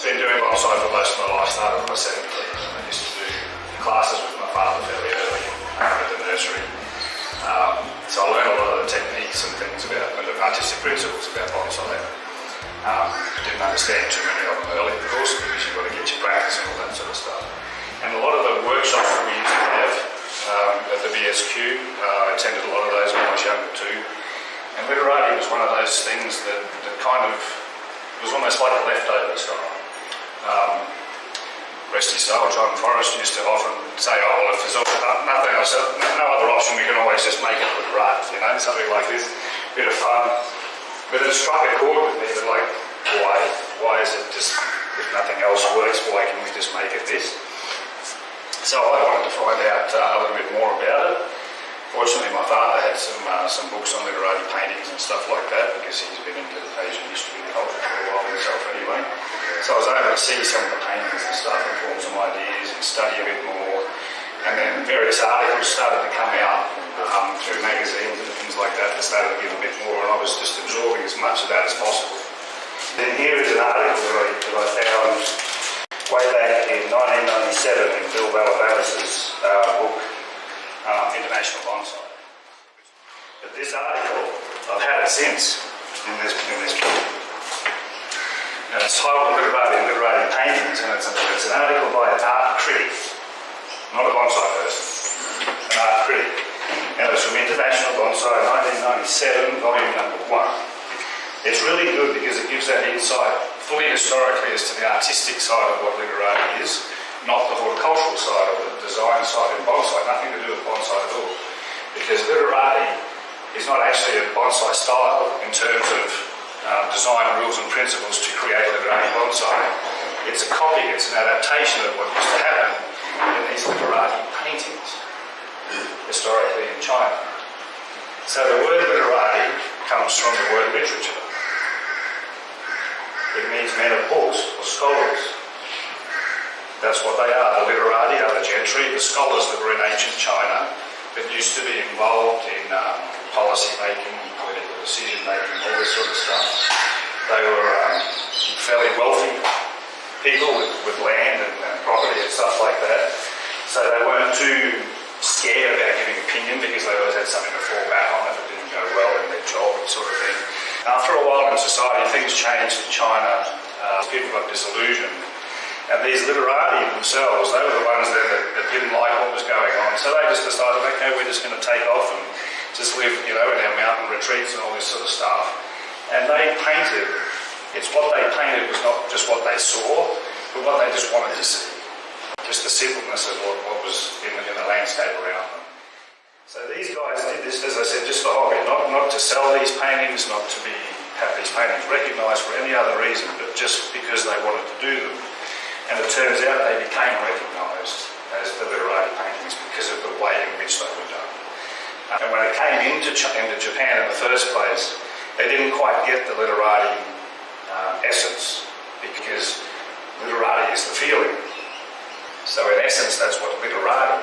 been doing bonsai for most of my life. Started when I was 17. I used to do classes with my father fairly early at the nursery. So I learned a lot of the techniques and things about, and the artistic principles about bonsai. I didn't understand too many of them early, of course, because you've got to get your practice and all that sort of stuff. And a lot of the workshops that we used to have at the BSQ, I attended a lot of those when I was younger too. And Literati was one of those things that kind of was almost like a leftover style. Rest his soul, John Forrest used to often say, oh, well, if there's nothing else, no other option, we can always just make it Literati, you know, something like this, bit of fun. But it struck a chord with me that, like, why? Why is it just, if nothing else works, why can we just make it this? So I wanted to find out a little bit more about it. Fortunately, my father had some books on Literati paintings and stuff like that, because he's been into Asian history and culture for a while himself anyway. So I was able to see some of the paintings and stuff and form some ideas and study a bit more. And then various articles started to come out through magazines and things like that started to give a bit more, and I was just absorbing as much of that as possible. Then here is an article that I found way back in 1997 in Bill Valavanis's book, International Bonsai. But this article, I've had it since in this book. And it's titled Literati Paintings, and it's an article by an art critic, not a bonsai person, an art critic. And it's from International Bonsai 1997, volume number 1. It's really good because it gives that insight fully historically as to the artistic side of what Literati is, not the horticultural side or the design side in bonsai, nothing to do with bonsai at all. Because Literati is not actually a bonsai style in terms of design rules and principles to create Literati bonsai. It's a copy, it's an adaptation of what used to happen in these Literati paintings historically in China. So the word Literati comes from the word literature. It means men of books or scholars. That's what they are. The Literati are the gentry, the scholars that were in ancient China that used to be involved in policy making, political decision making, all this sort of stuff. They were fairly wealthy people with land and property and stuff like that. So they weren't too scared about giving opinion because they always had something to fall back on if it didn't go well in their job, sort of thing. After a while in society, things changed in China. People got disillusioned. And these Literati themselves, they were the ones that didn't like what was going on. So they just decided, okay, we're just going to take off and just live, you know, in our mountain retreats and all this sort of stuff. And they painted, it's what they painted was not just what they saw, but what they just wanted to see. Just the simpleness of what was in the landscape around them. So these guys did this, as I said, just for hobby, not to sell these paintings, not to have these paintings recognised for any other reason, but just because they wanted to do them. And it turns out they became recognised as the Literati paintings because of the way in which they were done. And when it came into Japan in the first place, they didn't quite get the Literati essence, because Literati is the feeling. So in essence, that's what Literati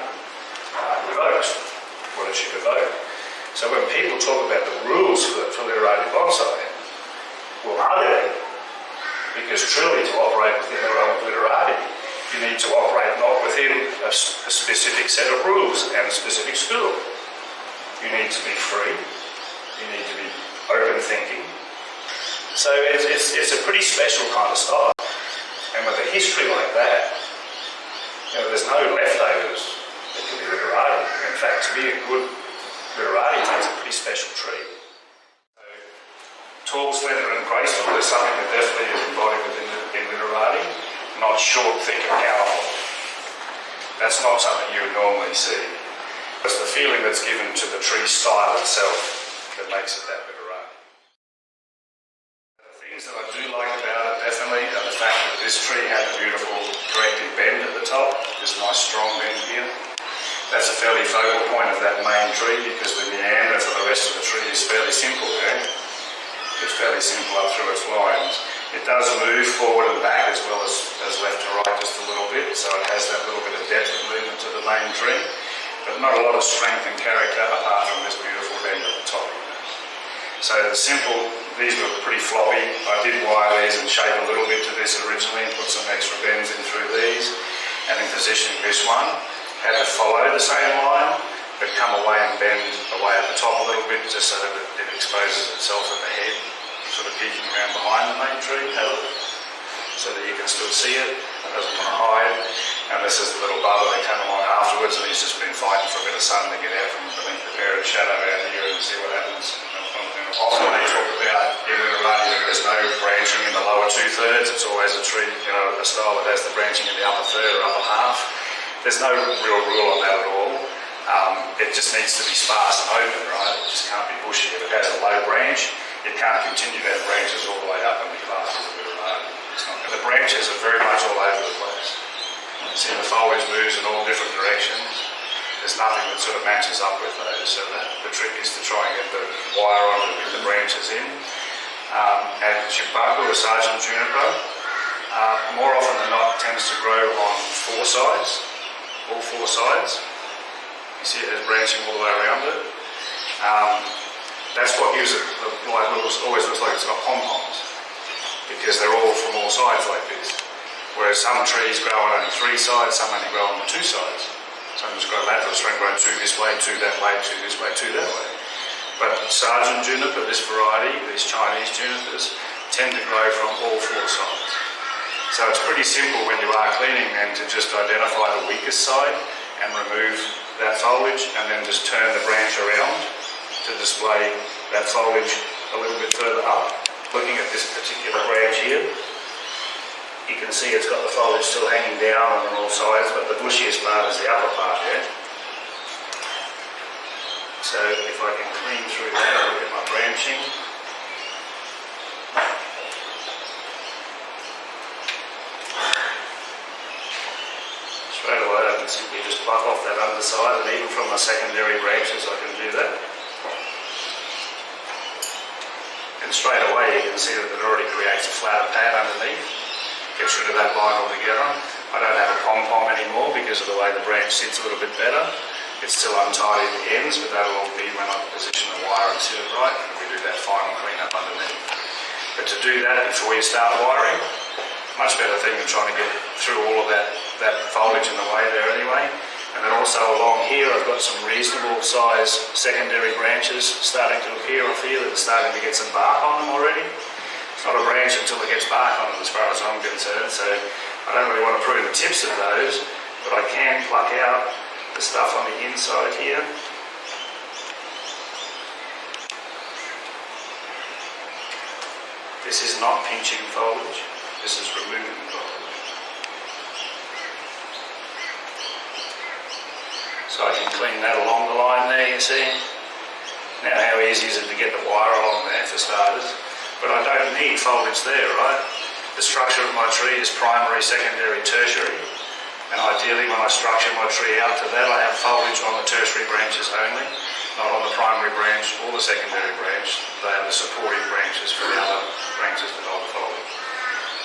evokes, what it should evoke. So when people talk about the rules for Literati bonsai, well, are they? Because truly to operate within the realm of Literati, you need to operate not within a specific set of rules and a specific school. You need to be free. You need to be open thinking. So it's a pretty special kind of style. And with a history like that, you know, there's no leftovers that can be Literati. In fact, to be a good Literati takes a pretty special treat. Tall, slender and graceful is something that definitely is embodied in Literati, not short, thick and powerful. That's not something you would normally see. It's the feeling that's given to the tree style itself that makes it that Literati. The things that I do like about it definitely are the fact that this tree had a beautiful corrective bend at the top, this nice strong bend here. That's a fairly focal point of that main tree because the meander for the rest of the tree is fairly simple there. It's fairly simple up through its lines. It does move forward and back as well as left to right just a little bit, so it has that little bit of depth of movement to the main tree, but not a lot of strength and character apart from this beautiful bend at the top. So the simple These were pretty floppy. I did wire these and shape a little bit to this originally, put some extra bends in through these, and in positioning this one, had to follow the same line, but come away and bend away at the top a little bit, just so that it exposes itself at the head, sort of peeking around behind the main tree, so that you can still see it. It doesn't want to hide. And this is the little bubba that came along afterwards, and he's just been fighting for a bit of sun to get out from beneath the parent shadow out here and see what happens. Often they talk about in Literati that there's no branching in the lower 2/3. It's always a tree, a style that has the branching in the upper third or upper half. There's no real rule on that at all. It just needs to be sparse and open, right? It just can't be bushy. If it has a low branch, it can't continue to have branches all the way up and be classed as a Literati. The branches are very much all over the place. You see the foliage moves in all different directions. There's nothing that sort of matches up with those, so the trick is to try and get the wire on with the branches in. And Chipaku or Sergeant Juniper, more often than not, tends to grow on all 4 sides. You see it has branching all the way around it. That's what gives it, always looks like it's got pom-poms, because they're all from all sides like this. Whereas some trees grow on only 3 sides, some only grow on 2 sides. Some just grow lateral, some grow 2 this way, 2 that way, 2 this way, 2 that way. But Sergeant juniper, this variety, these Chinese junipers, tend to grow from all 4 sides. So it's pretty simple when you are cleaning them to just identify the weakest side and remove that foliage, and then just turn the branch around to display that foliage a little bit further up. Looking at this particular branch here, you can see it's got the foliage still hanging down on all sides, but the bushiest part is the upper part here. So if I can clean through that, I'll look at my branching. Straight away I can simply just pluck off that underside, and even from my secondary branches I can do that. And straight away you can see that it already creates a flatter pad underneath. Gets rid of that line altogether. I don't have a pom-pom anymore because of the way the branch sits a little bit better. It's still untidy at the ends, but that'll all be when I position the wire and sit it right, and we do that final clean-up underneath. But to do that before you start wiring, much better thing than trying to get through all of that foliage in the way there anyway. And then also along here I've got some reasonable size secondary branches starting to appear off here that are starting to get some bark on them already. It's not a branch until it gets bark on it as far as I'm concerned, so I don't really want to prune the tips of those, but I can pluck out the stuff on the inside here. This is not pinching foliage, this is removing foliage. So I can clean that along the line there, you see. Now how easy is it to get the wire along there for starters? But I don't need foliage there, right? The structure of my tree is primary, secondary, tertiary. And ideally when I structure my tree out to that, I have foliage on the tertiary branches only, not on the primary branch or the secondary branch. They are the supporting branches for the other branches that hold the foliage.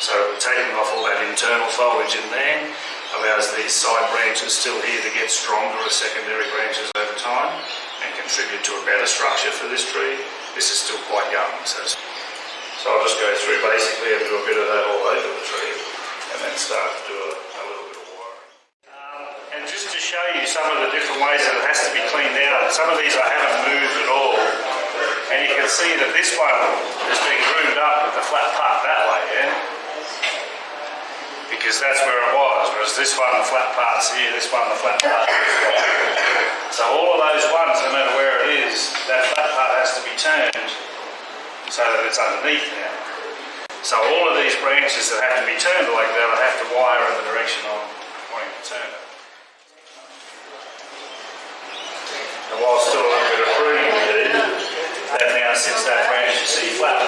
So taking off all that internal foliage in there allows these side branches still here to get stronger as secondary branches over time and contribute to a better structure for this tree. This is still quite young, so I'll just go through basically and do a bit of that all over the tree and then start to do a little bit of wiring. And just to show you some of the different ways that it has to be cleaned out, some of these I haven't moved at all, and you can see that this one is being groomed up with the flat part that way, yeah? Because that's where it was, whereas this one the flat part's here, this one the flat part's here. So all of those ones, no matter where it is, that flat part has to be turned so that it's underneath now. So all of these branches that have to be turned like that, I have to wire in the direction I'm wanting to turn it. And while still a little bit of pruning to do, that now sits that branch you see flat.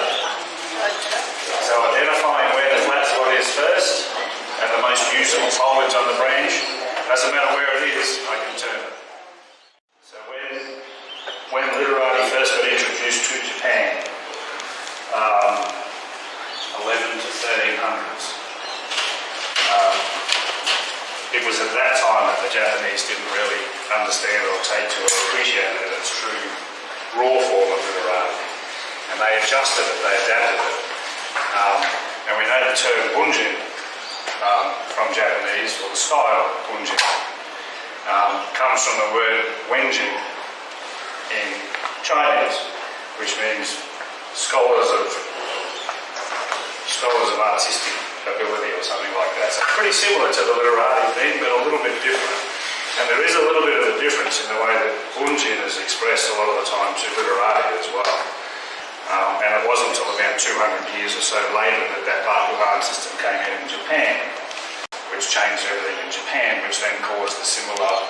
So identifying where the flat spot is first, and the most usable foliage on the branch, doesn't matter where it is, I can turn it. So when Literati first got introduced to Japan, 11 to 1300s. It was at that time that the Japanese didn't really understand or take to or appreciate it in its true raw form of Literati. and they adjusted it, they adapted it. And we know the term bunjin from Japanese, or the style bunjin, comes from the word wenjin in Chinese, which means scholars of artistic ability or something like that. So pretty similar to the Literati thing, but a little bit different. And there is a little bit of a difference in the way that bunjin is expressed a lot of the time to Literati as well. And it wasn't until about 200 years or so later that that Bakugan system came in Japan, which changed everything in Japan, which then caused a similar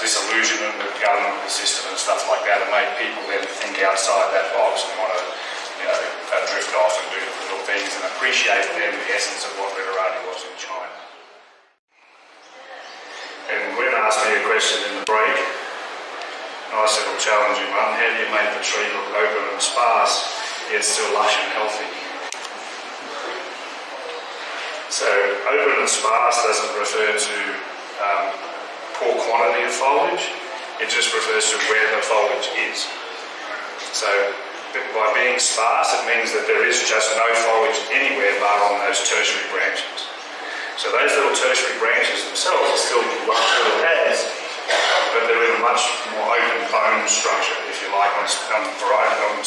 disillusionment with the government system and stuff like that, and made people then think outside that box and want to, drift off and do little things and appreciate then the essence of what Literati was in China. And Gwen asked me a question in the break. Nice little challenging one. How do you make the tree look open and sparse, yet still lush and healthy? So open and sparse doesn't refer to poor quantity of foliage. It just refers to where the foliage is. So by being sparse, it means that there is just no foliage anywhere bar on those tertiary branches. So those little tertiary branches themselves are still run through the pads, but they're in a much more open bone structure, if you like, on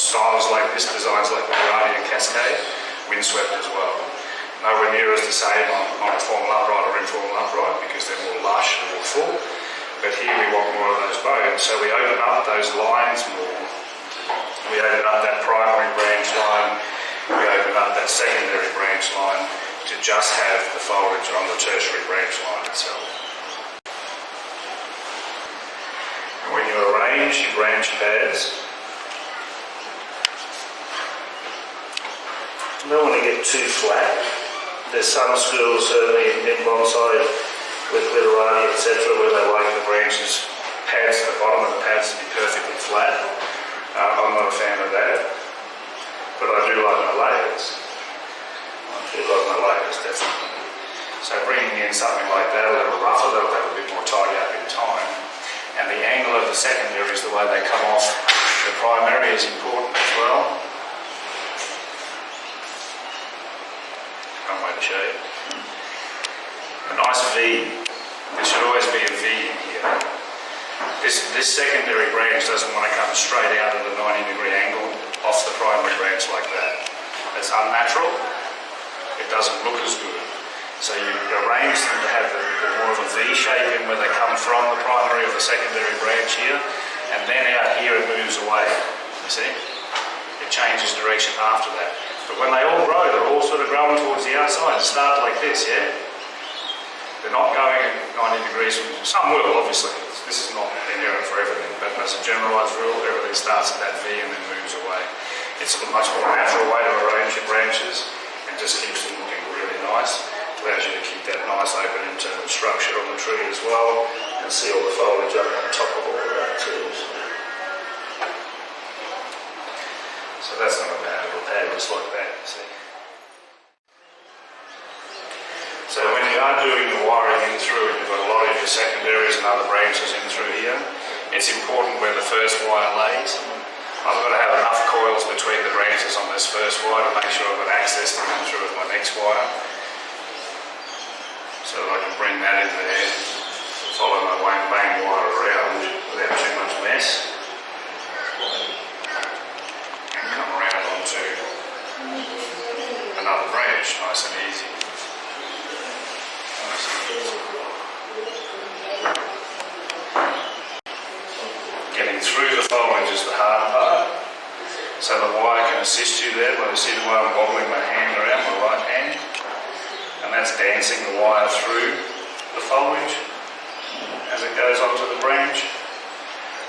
styles like this, designs like the Literati and Cascade, windswept as well. Nowhere near as the same on a formal upright or informal upright, because they're more lush and more full. But here we want more of those bones, so we open up those lines more. We open up that primary branch line, we open up that secondary branch line to just have the foliage on the tertiary branch line itself. And when you arrange your branch pads, you don't want to get too flat. There's some schools, certainly in bonsai with Literati, etc., where they like the branches, pads, the bottom of the pads to be perfectly flat. I'm not a fan of that, but I do like my layers. Definitely. So bringing in something like that, a little rougher, that'll have a bit more tidy up in time. And the angle of the secondaries, the way they come off the primary, is important as well. One way to show you. A nice V. There should always be a V in here. This secondary branch doesn't want to come straight out at a 90-degree angle off the primary branch like that. It's unnatural. It doesn't look as good. So you arrange them to have more of a V shape in where they come from the primary or the secondary branch here, and then out here it moves away. You see? It changes direction after that. But when they all grow, they're all sort of growing towards the outside. It starts like this, yeah? They're not going 90 degrees. Some will, obviously. This is not inherent for everything, but as a generalised rule, everything starts at that V and then moves away. It's a much more natural way to arrange your branches and just keeps them looking really nice. Allows you to keep that nice open internal structure on the tree as well, and see all the foliage up on top of all of that too. So that's not a bad little pad, just like that, you see. So when you are doing the wiring in through and you've got a lot of your secondaries and other branches in through here, it's important where the first wire lays. I've got to have enough coils between the branches on this first wire to make sure I've got access to come through with my next wire. So that I can bring that in there, follow my main wire around without too much mess, and come around onto another branch, nice and easy. Getting through the foliage is the hard part, so the wire can assist you there. When you see the way I'm wobbling my hand around, my right hand, and that's dancing the wire through the foliage as it goes onto the branch,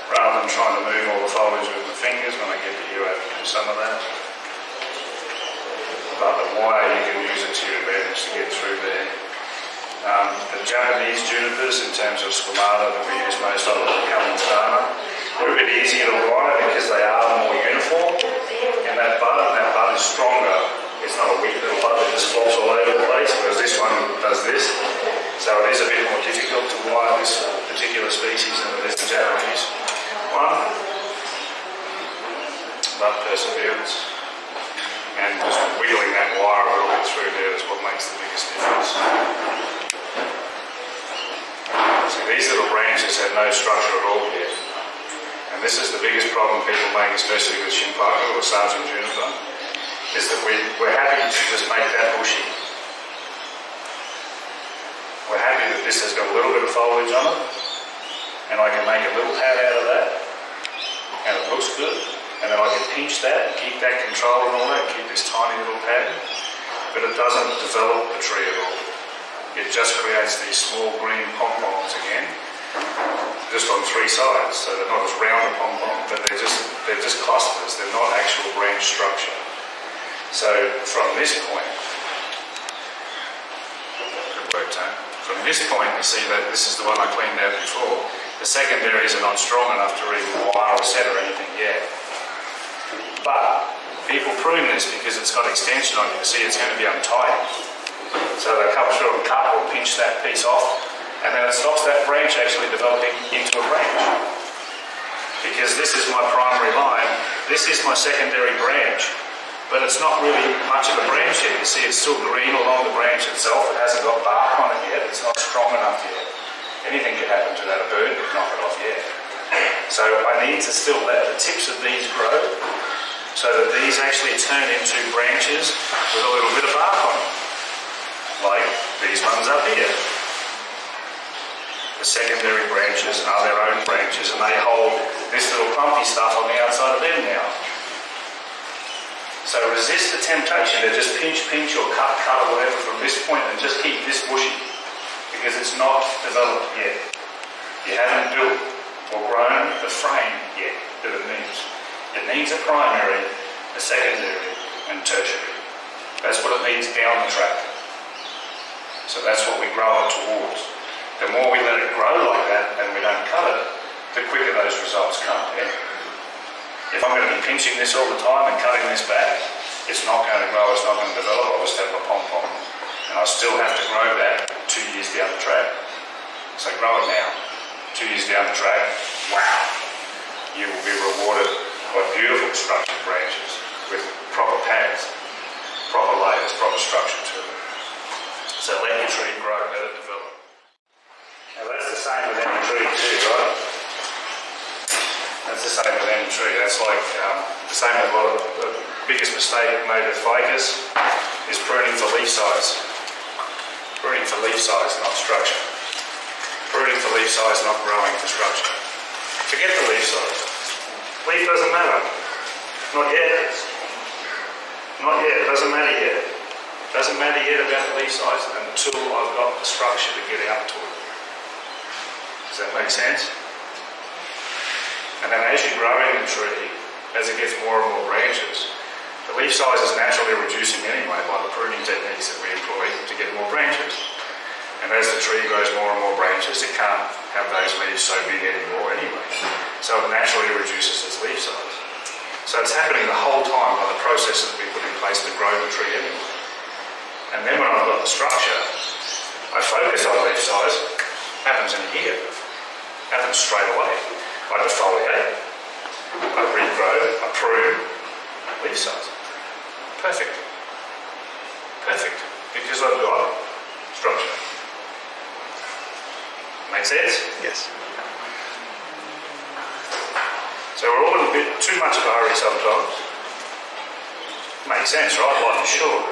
rather than trying to move all the foliage with my fingers. When I get to here, I can do some of that. But the wire, you can use it to your advantage to get through there. The Japanese junipers, in terms of squamata that we use most of, the Kamitana, they're a bit easier to wire because they are more uniform, and that bud is stronger. It's not a weak little bud that just flops all over the place, whereas this one does this. So it is a bit more difficult to wire this particular species than it is the Japanese one. but perseverance. And just wheeling that wire a little bit through there is what makes the biggest difference. See, these little branches have no structure at all yet. And this is the biggest problem people make, especially with Shimpaka or Sergeant Juniper, is that we're happy to just make that bushy. We're happy that this has got a little bit of foliage on it, and I can make a little hat out of that, and it looks good, and then I can pinch that and keep that control and all that, keep this tiny little pattern, but it doesn't develop the tree at all. It just creates these small green pom-poms again, just on three sides, so they're not as round a pom-pom, but they're just clusters, they're not actual branch structure. So from this point, good work, Tone. From this point, you see that this is the one I cleaned out before. The secondaries are not strong enough to even wire or set or anything yet. But people prune this because it's got extension on it. You see, it's going to be untidy. So they come through and cut or pinch that piece off, and then it stops that branch actually developing into a branch. Because this is my primary line, this is my secondary branch, but it's not really much of a branch yet. You see, it's still green along the branch itself. It hasn't got bark on it yet. It's not strong enough yet. Anything could happen to that. A bird could knock it off yet. So I need to still let the tips of these grow so that these actually turn into branches with a little bit of bark on them. Like these ones up here. The secondary branches are their own branches, and they hold this little clumpy stuff on the outside of them now. So resist the temptation to just pinch or cut or whatever from this point and just keep this bushy, because it's not developed yet. You haven't built or grown the frame yet that it needs. It needs a primary, a secondary, and tertiary. That's what it needs down the track. So that's what we grow it towards. The more we let it grow like that and we don't cut it, the quicker those results come. Yeah? If I'm going to be pinching this all the time and cutting this back, it's not going to grow, it's not going to develop. I'll just have a pom-pom. And I still have to grow that 2 years down the track. So grow it now. 2 years down the track, wow, you will be rewarded by beautiful structured branches with proper pads, proper layers, proper structure to it. So let your tree grow, let it develop. Now that's the same with any tree too, right? That's the same with any tree. That's like the same with a lot of the biggest mistake made with ficus is pruning for leaf size. Pruning for leaf size, not structure. Pruning for leaf size, not growing for structure. Forget the leaf size. Leaf doesn't matter. Not yet. Not yet. It doesn't matter yet. It doesn't matter yet about the leaf size until I've got the structure to get out to it. Does that make sense? And then as you're growing the tree, as it gets more and more branches, the leaf size is naturally reducing anyway by the pruning techniques that we employ to get more branches. And as the tree grows more and more branches, it can't have those leaves so big anymore anyway. So it naturally reduces its leaf size. So it's happening the whole time by the process that we put in place to grow the tree anyway. And then when I've got the structure, I focus on leaf size, happens in a year, happens straight away. I defoliate, I regrow, I prune, leaf size. Perfect. Perfect. Because I've got structure. Make sense? Yes. So we're all in a bit too much of a hurry sometimes. Makes sense, right? Life is short.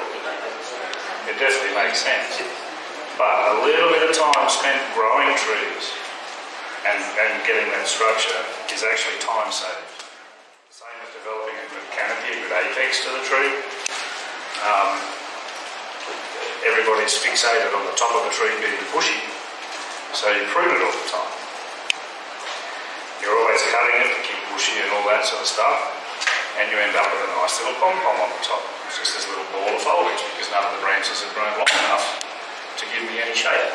It definitely makes sense. But a little bit of time spent growing trees and getting that structure is actually time saved. Same as developing a good canopy, a good apex to the tree. Everybody's fixated on the top of the tree being bushy, so you prune it all the time. You're always cutting it to keep bushy and all that sort of stuff, and you end up with a nice little pom-pom on the top. It's just this little ball of foliage because none of the branches have grown long enough to give me any shape.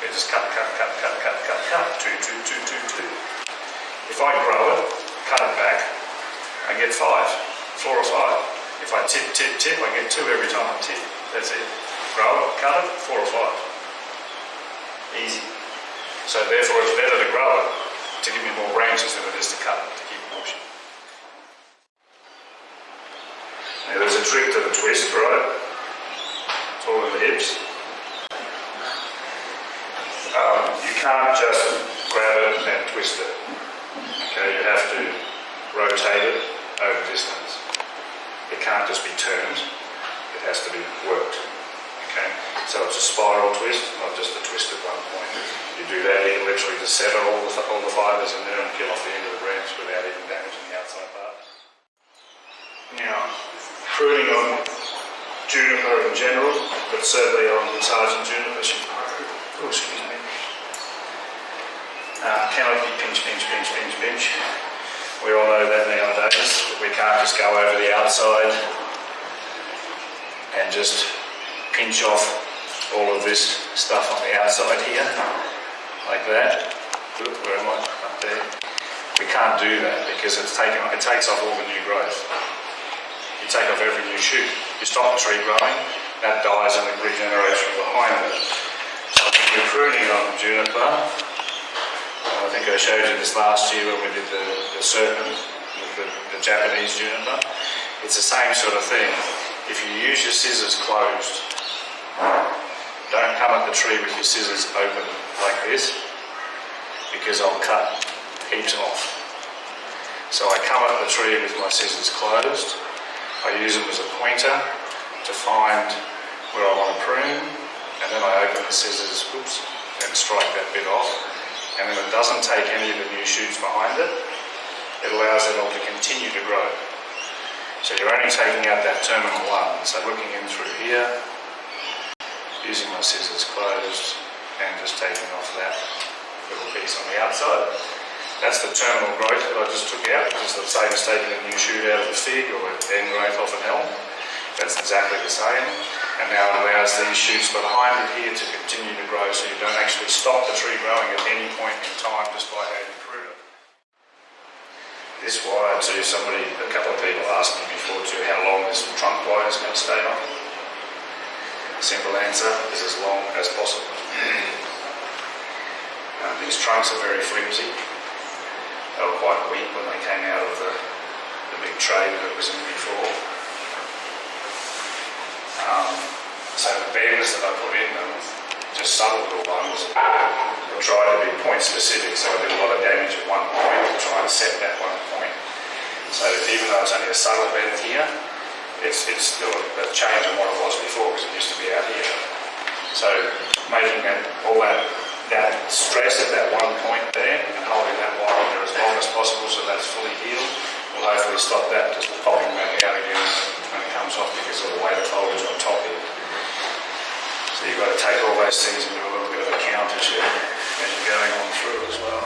You just cut, two. If I grow it, cut it back, I get 4 or 5. If I tip, I get 2 every time I tip. That's it. Grow it, cut it, 4 or 5. Easy. So therefore it's better to grow it to give me more branches than it is to cut it, to keep it bushy. Now there's a trick to the twist, right? It's all in the hips. You can't just grab it and twist it. Okay, you have to rotate it over distance. It can't just be turned, it has to be worked. Okay, so it's a spiral twist, not just a twist at one point. You do that, you can literally just sever all the fibres in there and peel off the end of the branch without even damaging the outside part. Now, pruning on juniper in general, but certainly on Sergeant juniper, cannot be pinch, pinch, pinch, pinch, pinch. We all know that nowadays. We can't just go over the outside and just pinch off all of this stuff on the outside here, like that. Oop, where am I? Up there. We can't do that because it takes off all the new growth. You take off every new shoot. You stop the tree growing, that dies and it regenerates from behind it. So when you're pruning on juniper, I think I showed you this last year when we did the serpent, the Japanese juniper. It's the same sort of thing. If you use your scissors closed, don't come at the tree with your scissors open like this, because I'll cut heaps off. So I come at the tree with my scissors closed. I use them as a pointer to find where I want to prune, and then I open the scissors, and strike that bit off. And then it doesn't take any of the new shoots behind it. It allows it all to continue to grow. So you're only taking out that terminal one. So looking in through here, using my scissors closed, and just taking off that little piece on the outside. That's the terminal growth that I just took out. It's the same as taking a new shoot out of a fig or an end growth off an elm. That's exactly the same. And now it allows these shoots behind it here to continue to grow, so you don't actually stop the tree growing at any point in time just by how you prune it. This wire too, a couple of people asked me before too, how long this trunk wire is going to stay on. The simple answer is as long as possible. These trunks are very flimsy. They were quite weak when they came out of the big tray that it was in before. So the bedders that I put in them, just subtle little ones, I tried to be point specific, so I did a lot of damage at one point to try and set that one point. So even though it's only a subtle bend here, it's still a change on what it was before, because it used to be out here. So making all that stress at that one point there and holding that wire in there as long as possible so that's fully healed will hopefully stop that just popping back out again when it comes off because of the way the foliage on top here. So you've got to take all those things and do a little bit of a count as you're going on through as well.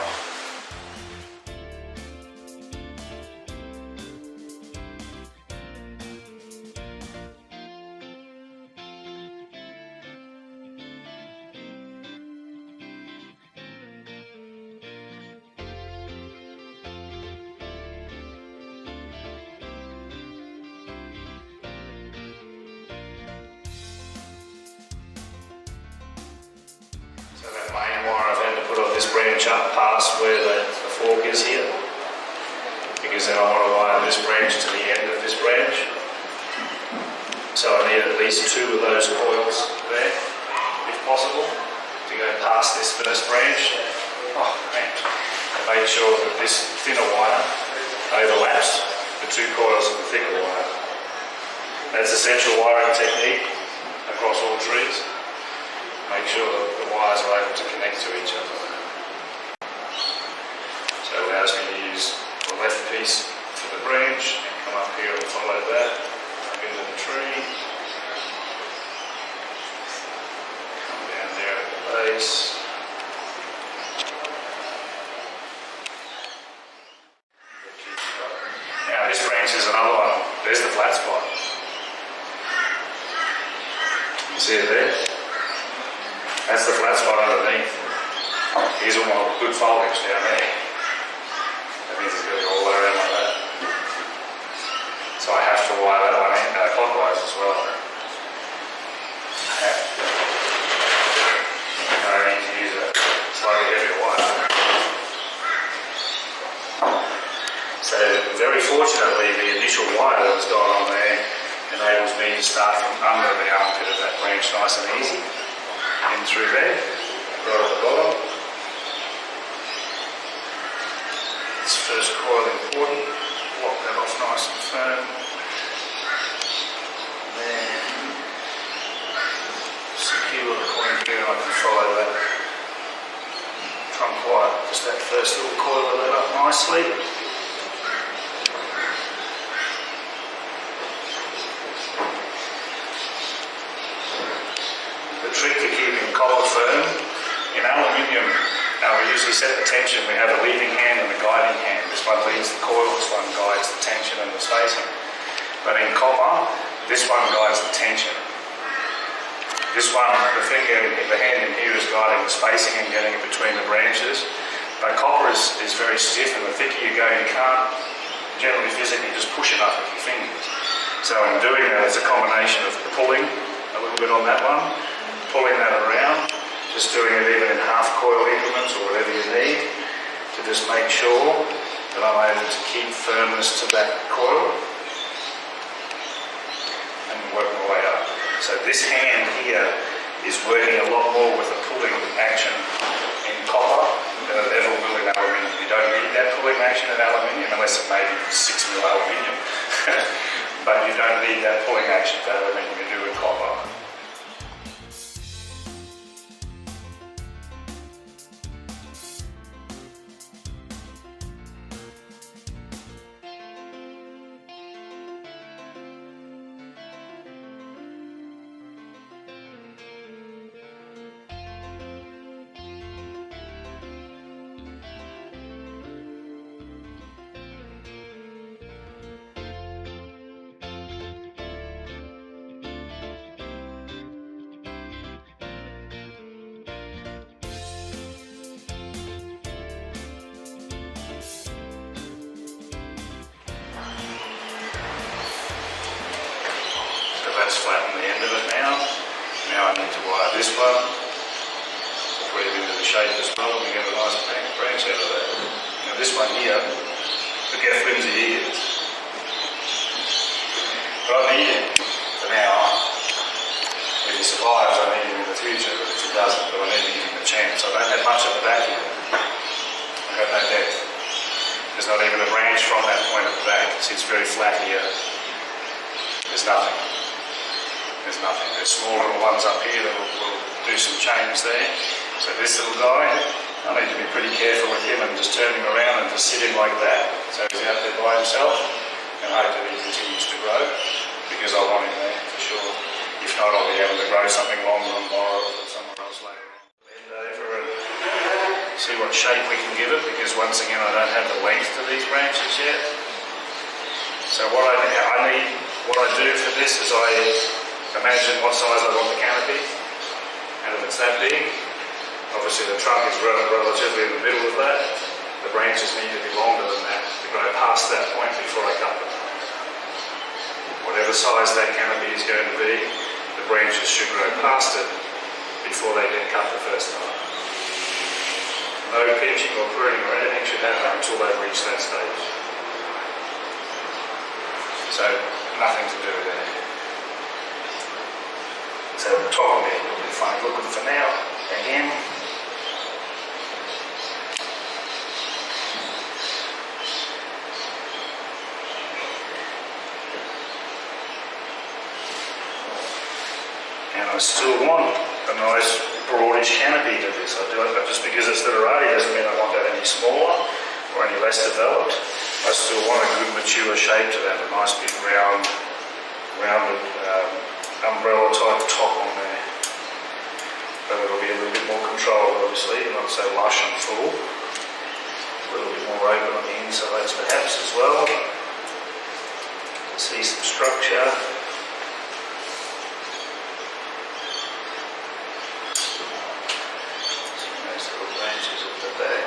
So that main wire I've had to put on this branch up past where the fork is here, because then I want to wire this branch to the end of this branch. So I need at least 2 of those coils there, if possible, to go past this first branch. And make sure that this thinner wire overlaps the 2 coils of the thicker wire. That's essential wiring technique across all trees. Make sure that the wires are able to connect to each other. So it allows me to use the left piece for the branch and come up here and follow that up into the tree. Come down there at the base. Now this branch is another one. There's the flat spot. You see it there? That's the flat spot underneath. Here's all my good foliage down there. That means it's going to go all the way around like that. So I have to wire that one in clockwise as well. I need to use a slightly heavier wire. So very fortunately the initial wire that was going on there you start from under the armpit of that branch, nice and easy, in through there, right at the bottom. This first coil important, lock that off nice and firm. Then secure the coin here and I can follow that trunk wire, just that first little coil of that up nicely. The trick to keeping copper firm, in aluminium, we usually set the tension. We have a leading hand and a guiding hand. This one leads the coil, this one guides the tension and the spacing. But in copper, this one guides the tension. This one, the hand in here is guiding the spacing and getting it between the branches. But copper is very stiff, and the thicker you go, you can't generally physically just push it up with your fingers. So in doing that, it's a combination of pulling a little bit on that one, pulling that around, just doing it even in half coil increments or whatever you need to just make sure that I'm able to keep firmness to that coil and work my way up. So this hand here is working a lot more with a pulling action in copper than it ever will in aluminium. You don't need that pulling action in aluminium unless it may be 6 mil aluminium. But you don't need that pulling action for aluminium you do in copper. That's flattened the end of it now. Now I need to wire this one, put it into the shape as well, and we get a nice branch out of that. Now this one here, look how flimsy he is. But I need him for now. If he survives, I need him in the future, but if he doesn't, I need to give him a chance. I don't have much at the back here. I've got no depth. There's not even a branch from that point at the back. See, it's very flat here. There's nothing. There's nothing. There's small little ones up here that will do some change there. So this little guy, I need to be pretty careful with him and just turn him around and just sit him like that. So he's out there by himself, and I hope that he continues to grow because I want him there for sure. If not, I'll be able to grow something longer and borrow it somewhere else later. Bend over and see what shape we can give it, because once again I don't have the length to these branches yet. So what I do for this is I imagine what size I want the canopy, and if it's that big, obviously the trunk is relatively in the middle of that. The branches need to be longer than that to grow past that point before I cut them. Whatever size that canopy is going to be, the branches should grow past it before they get cut the first time. No pinching or pruning or anything should happen until they've reached that stage. So nothing to do there. So the top of it will be fine looking for now. Again. And I still want a nice broadish canopy to this. I do it, but just because it's Literati doesn't mean I want that any smaller or any less developed. I still want a good mature shape to that, a nice big rounded umbrella type top on there. But it'll be a little bit more controlled obviously, not so lush and full. A little bit more open on the insides perhaps as well. See some structure. Some nice little branches at the back.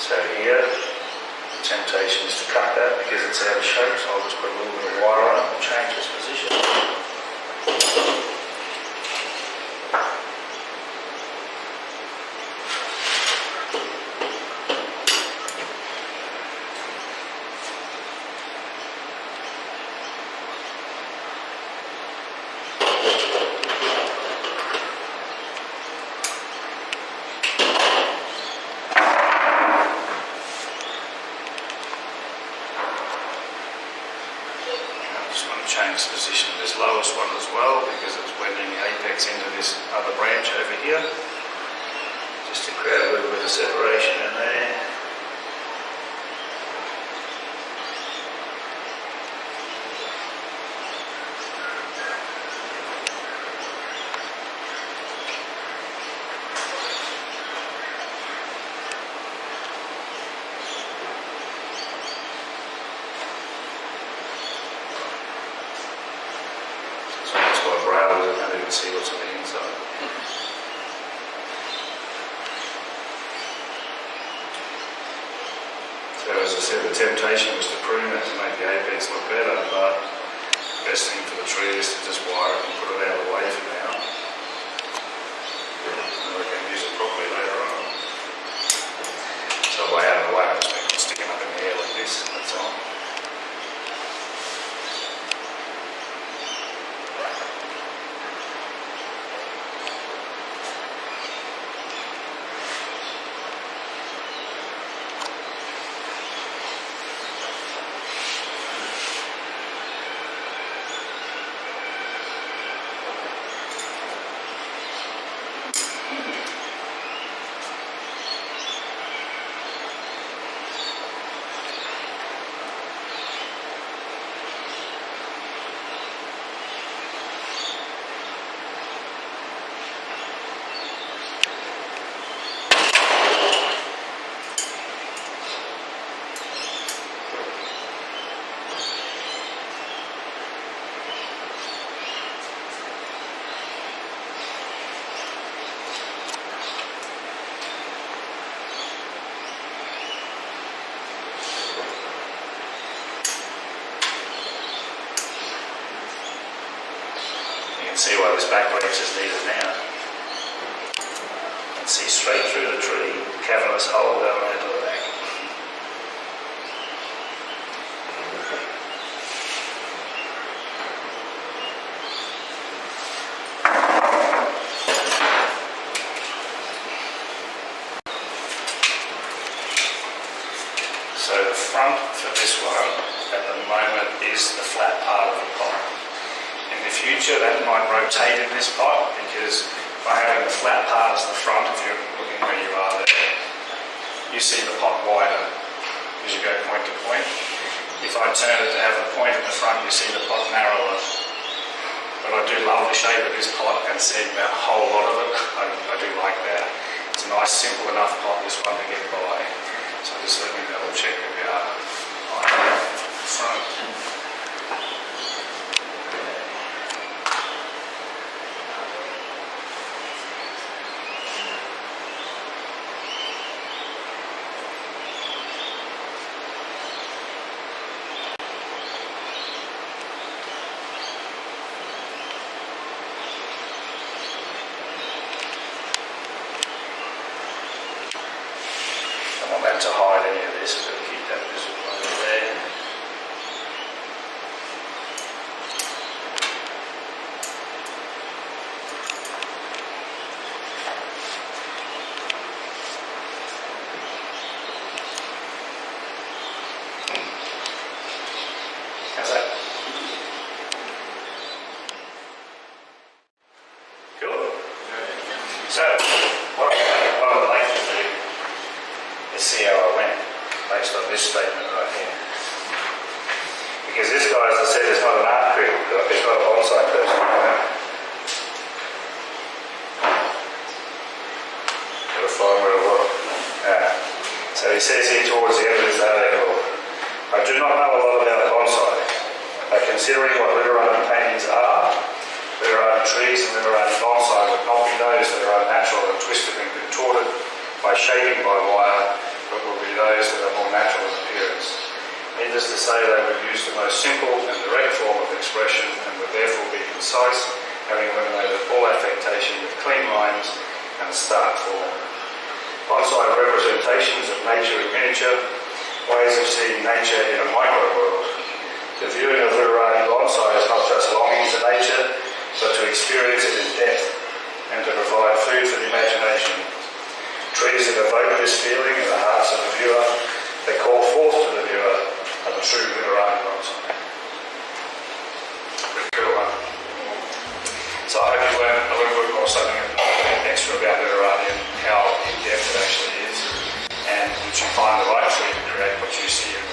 So here, temptation is to cut that because it's out of shape, so I'll just put a little bit of wire on it and change its position. it's positioned this lowest one as well because it's blending the apex into this other branch over here, just to create a little bit of separation in there. See what's on the inside. So as I said, the temptation was to prune it to make the apex look better, but the best thing for the tree is to just wire it and put it out of the way for now. And we can use it properly later on. So by out of the way, I just make it sticking up in the air like this, that's all. See why this back branch is needed now. You can see straight through the tree, cavernous hole down into the back. So the front for this one at the moment is the flat part of the pot. In the future that might rotate in this pot because by having the flat part as the front, if you're looking where you are there, you see the pot wider as you go point to point. If I turn it to have the point at the front, you see the pot narrower. But I do love the shape of this pot and seeing that whole lot of it, I do like that. It's a nice simple enough pot, this one, to get by. So just let me double check that we are on the front. To hide any of this, so keep that visible over there. How's that? Cool. So, what I would like to do is see how I went based on this statement right here. Because this guy, as I said, is not an art critic, he's not a bonsai person. Gotta find where it was. So he says here towards the end of his article, I do not know a lot about bonsai, but considering what Literati paintings are, Literati trees and Literati bonsai would not be those that are unnatural and twisted and contorted by shaping by wire, but will be those that are more natural in appearance. Needless to say, they would use the most simple and direct form of expression and would therefore be concise, having eliminated all affectation with clean lines and stark form. Bonsai representations of nature in miniature, ways of seeing nature in a micro world. The viewing of Literati bonsai is not just longing to nature, but to experience it in depth and to provide food for the imagination. Trees that evoke this feeling in the hearts of the viewer, they call forth to the viewer a true Literati bonsai. literature about literati and how in-depth it actually is, and that you find the right tree to create what you see